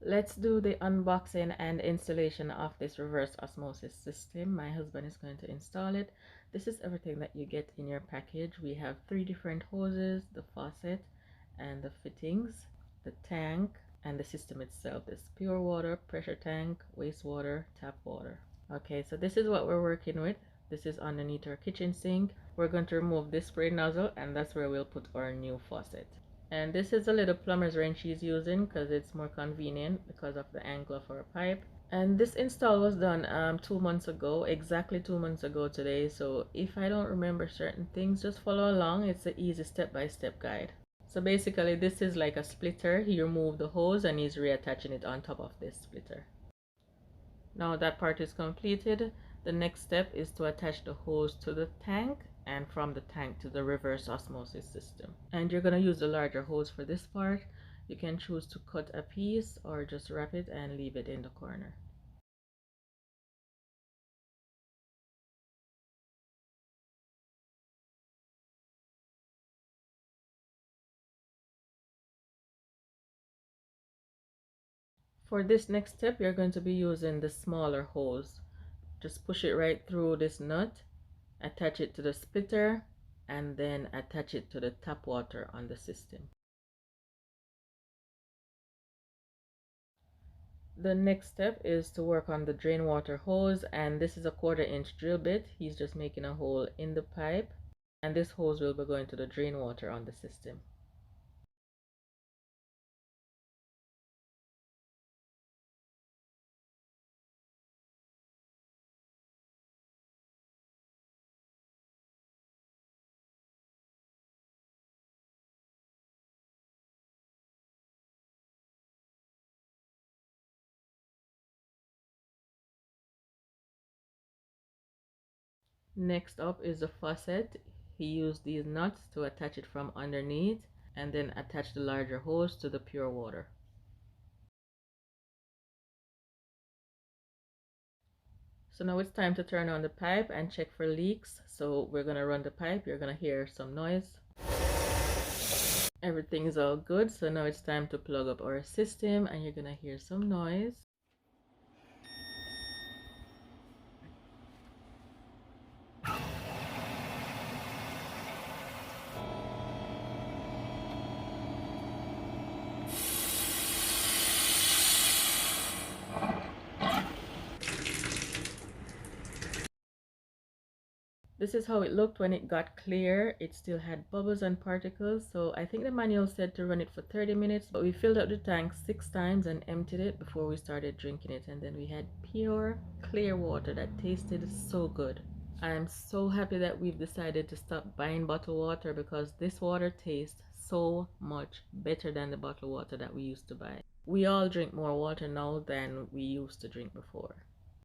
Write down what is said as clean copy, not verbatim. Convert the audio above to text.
let's do the unboxing and installation of this reverse osmosis system. My husband is going to install it. This is everything that you get in your package. We have 3 different hoses, the faucet and the fittings, the tank, and the system itself. This pure water, pressure tank, wastewater, tap water. Okay, so this is what we're working with. This is underneath our kitchen sink. We're going to remove this spray nozzle, and that's where we'll put our new faucet. And this is a little plumber's wrench he's using because it's more convenient because of the angle of our pipe. And this install was done 2 months ago, exactly 2 months ago today. So if I don't remember certain things, just follow along. It's an easy step-by-step guide. So basically this is like a splitter. He removed the hose and he's reattaching it on top of this splitter. Now that part is completed, the next step is to attach the hose to the tank and from the tank to the reverse osmosis system. And you're going to use the larger hose for this part. You can choose to cut a piece or just wrap it and leave it in the corner. For this next step, you're going to be using the smaller hose. Just push it right through this nut, attach it to the splitter, and then attach it to the tap water on the system. The next step is to work on the drain water hose, and this is a 1/4 inch drill bit. He's just making a hole in the pipe, and this hose will be going to the drain water on the system. Next up is the faucet. He used these nuts to attach it from underneath and then attach the larger hose to the pure water. So now it's time to turn on the pipe and check for leaks. So we're gonna run the pipe. You're gonna hear some noise. Everything is all good. So now it's time to plug up our system and you're gonna hear some noise. This is how it looked when it got clear. It still had bubbles and particles, so I think the manual said to run it for 30 minutes, but we filled up the tank 6 times and emptied it before we started drinking it, and then we had pure, clear water that tasted so good. I am so happy that we've decided to stop buying bottled water because this water tastes so much better than the bottled water that we used to buy. We all drink more water now than we used to drink before.